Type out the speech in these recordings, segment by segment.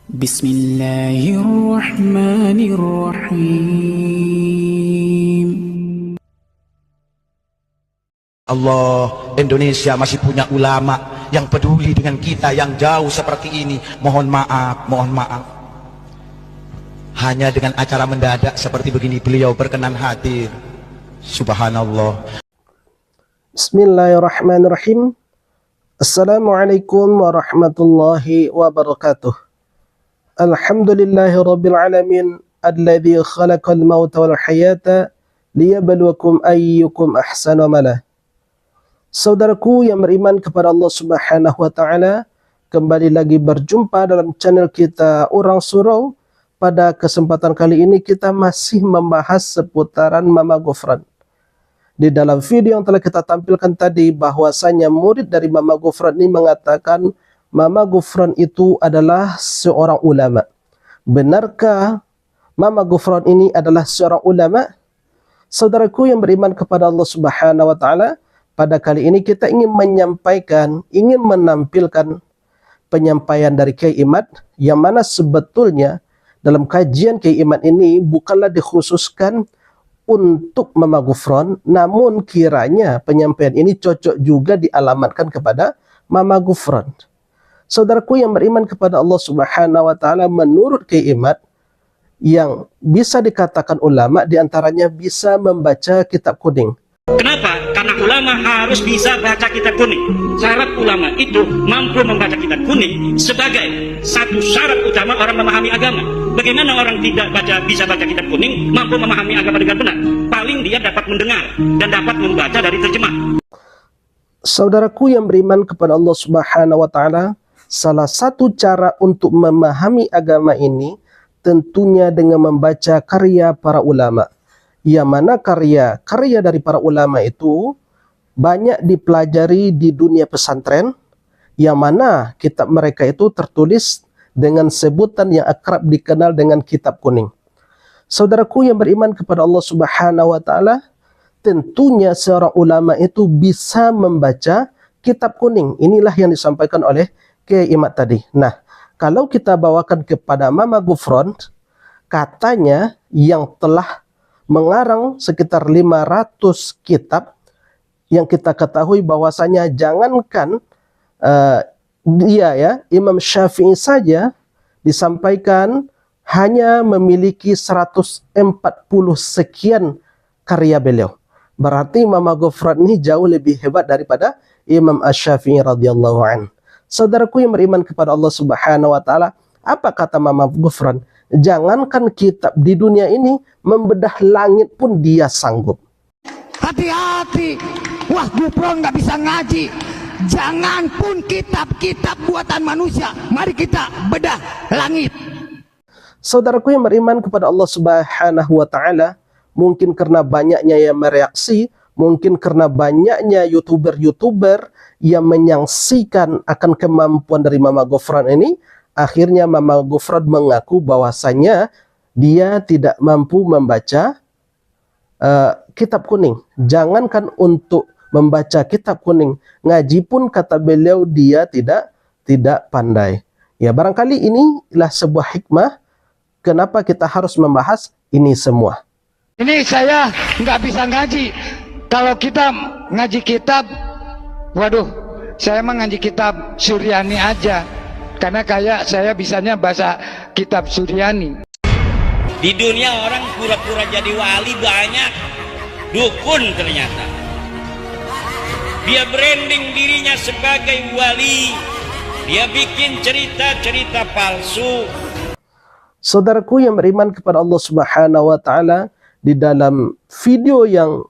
Bismillahirrahmanirrahim. Allah, Indonesia masih punya ulama yang peduli dengan kita yang jauh seperti ini. Mohon maaf, mohon maaf. Hanya dengan acara mendadak seperti begini beliau berkenan hadir. Subhanallah. Bismillahirrahmanirrahim. Assalamualaikum warahmatullahi wabarakatuh. Alhamdulillahi rabbil alamin alladzi khalaqal mauta wal hayata liyabluwakum ayyukum ahsanu amala. Saudaraku yang beriman kepada Allah Subhanahu wa taala, kembali lagi berjumpa dalam channel kita Orang Surau. Pada kesempatan kali ini kita masih membahas seputaran Mama Ghufran. Di dalam video yang telah kita tampilkan tadi, bahwasanya murid dari Mama Ghufran ini mengatakan Mama Ghufran itu adalah seorang ulama. Benarkah Mama Ghufran ini adalah seorang ulama? Saudaraku yang beriman kepada Allah Subhanahu wa taala, pada kali ini kita ingin menyampaikan, ingin menampilkan penyampaian dari Kiai Imad, yang mana sebetulnya dalam kajian Kiai Imad ini bukanlah dikhususkan untuk Mama Ghufran, namun kiranya penyampaian ini cocok juga dialamatkan kepada Mama Ghufran. Saudaraku yang beriman kepada Allah Subhanahu wa taala, menurut Kiai Imad, yang bisa dikatakan ulama diantaranya bisa membaca kitab kuning. Kenapa? Karena ulama harus bisa baca kitab kuning. Syarat ulama itu mampu membaca kitab kuning sebagai satu syarat utama orang memahami agama. Bagaimana orang tidak bisa baca kitab kuning mampu memahami agama dengan benar? Paling dia dapat mendengar dan dapat membaca dari terjemah. Saudaraku yang beriman kepada Allah Subhanahu wa taala, salah satu cara untuk memahami agama ini tentunya dengan membaca karya para ulama. Yang mana karya dari para ulama itu banyak dipelajari di dunia pesantren, yang mana kitab mereka itu tertulis dengan sebutan yang akrab dikenal dengan kitab kuning. Saudaraku yang beriman kepada Allah Subhanahu wa taala, tentunya seorang ulama itu bisa membaca kitab kuning. Inilah yang disampaikan oleh Kiai Imad tadi. Nah, kalau kita bawakan kepada Mama Ghufran, katanya yang telah mengarang sekitar 500 kitab, yang kita ketahui bahwasanya jangankan Imam Syafi'i saja disampaikan hanya memiliki 140 sekian karya beliau. Berarti Mama Ghufran ini jauh lebih hebat daripada Imam Asy-Syafi'i radhiyallahu anhu. Saudaraku yang beriman kepada Allah Subhanahu wa taala, apa kata Mama Ghufran? Jangankan kitab di dunia ini, membedah langit pun dia sanggup. Hati-hati, wah Ghufran nggak bisa ngaji. Jangan pun kitab-kitab buatan manusia, mari kita bedah langit. Saudaraku yang beriman kepada Allah Subhanahu wa taala, mungkin karena banyaknya yang mereaksi, mungkin karena banyaknya youtuber yang menyaksikan akan kemampuan dari Mama Ghufran ini, akhirnya Mama Ghufran mengaku bahwasanya dia tidak mampu membaca kitab kuning. Jangankan untuk membaca kitab kuning, ngaji pun kata beliau dia tidak pandai. Ya, barangkali inilah sebuah hikmah kenapa kita harus membahas ini semua. Ini saya nggak bisa ngaji. Kalau kita ngaji kitab, waduh, saya mah ngaji kitab Suryani aja. Karena kayak saya bisanya bahasa kitab Suryani. Di dunia orang pura-pura jadi wali banyak, dukun ternyata. Dia branding dirinya sebagai wali, dia bikin cerita-cerita palsu. Saudaraku yang beriman kepada Allah Subhanahu wa taala, di dalam video yang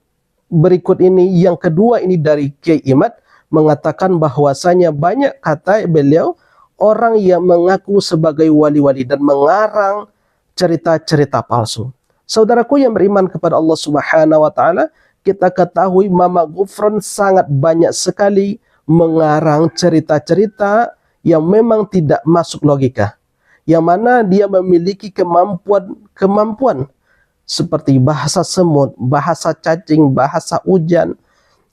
berikut ini, yang kedua ini dari Kiai Imad, mengatakan bahwasanya banyak kata beliau orang yang mengaku sebagai wali-wali dan mengarang cerita-cerita palsu. Saudaraku yang beriman kepada Allah Subhanahu wa taala, kita ketahui Mama Ghufran sangat banyak sekali mengarang cerita-cerita yang memang tidak masuk logika, yang mana dia memiliki kemampuan seperti bahasa semut, bahasa cacing, bahasa hujan,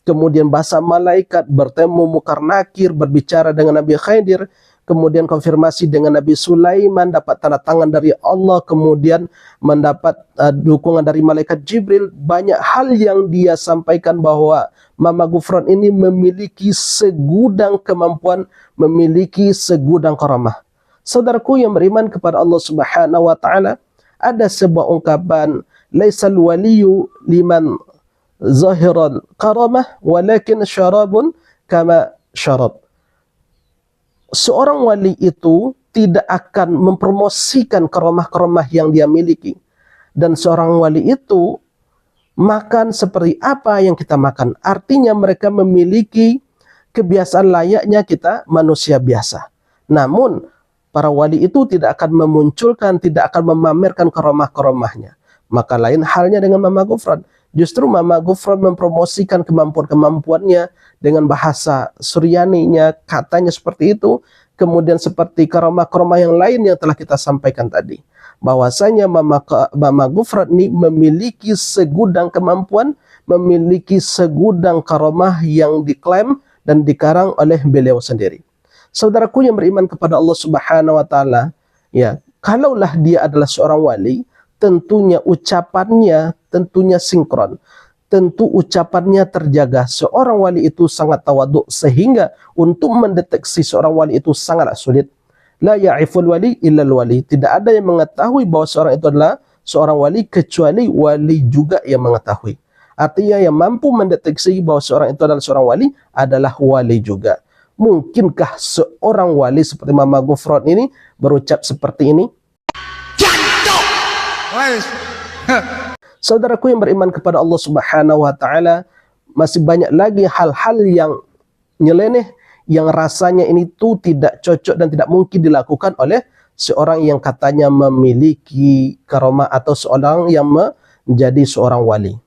kemudian bahasa malaikat, bertemu Mungkar Nakir, berbicara dengan Nabi Khidir, kemudian konfirmasi dengan Nabi Sulaiman, dapat tanda tangan dari Allah, kemudian mendapat dukungan dari malaikat Jibril. Banyak hal yang dia sampaikan bahwa Mama Ghufran ini memiliki segudang kemampuan, memiliki segudang karamah. Saudaraku yang beriman kepada Allah Subhanahu wa taala, ada sebuah ungkapan, laisal waliyu liman zahiral karamah walakin syarabun kama syarab. Seorang wali itu tidak akan mempromosikan karamah-karamah yang dia miliki. Dan seorang wali itu makan seperti apa yang kita makan. Artinya mereka memiliki kebiasaan layaknya kita manusia biasa. Namun para wali itu tidak akan memunculkan, tidak akan memamerkan karamah-karamahnya. Maka lain halnya dengan Mama Ghufran. Justru Mama Ghufran mempromosikan kemampuan-kemampuannya dengan bahasa Suryaninya, katanya seperti itu. Kemudian seperti karamah-karamah yang lain yang telah kita sampaikan tadi. Bahwasanya Mama Ghufran ini memiliki segudang kemampuan, memiliki segudang karamah yang diklaim dan dikarang oleh beliau sendiri. Saudaraku yang beriman kepada Allah Subhanahu wa taala, ya, kalaulah dia adalah seorang wali, tentunya ucapannya tentunya sinkron, tentu ucapannya terjaga. Seorang wali itu sangat tawaduk sehingga untuk mendeteksi seorang wali itu sangatlah sulit. La ya'riful wali illal wali. Tidak ada yang mengetahui bahwa seorang itu adalah seorang wali kecuali wali juga yang mengetahui. Artinya yang mampu mendeteksi bahwa seorang itu adalah seorang wali adalah wali juga. Mungkinkah seorang wali seperti Mama Ghufran ini berucap seperti ini? Saudaraku yang beriman kepada Allah Subhanahu wa taala, masih banyak lagi hal-hal yang nyeleneh yang rasanya ini tuh tidak cocok dan tidak mungkin dilakukan oleh seorang yang katanya memiliki karamah atau seorang yang menjadi seorang wali.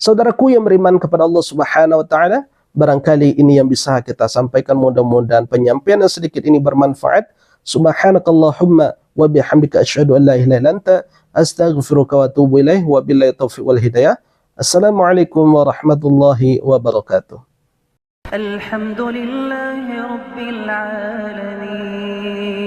Saudaraku yang beriman kepada Allah Subhanahu wa taala, barangkali ini yang bisa kita sampaikan, mudah-mudahan penyampaian yang sedikit ini bermanfaat. Subhanakallahumma wa bihamdika asyhadu an la ilaha illa anta astaghfiruka wa atubu ilaih wa billahi taufiq wal hidayah. Assalamualaikum warahmatullahi wabarakatuh. Alhamdulillahi rabbil alamin.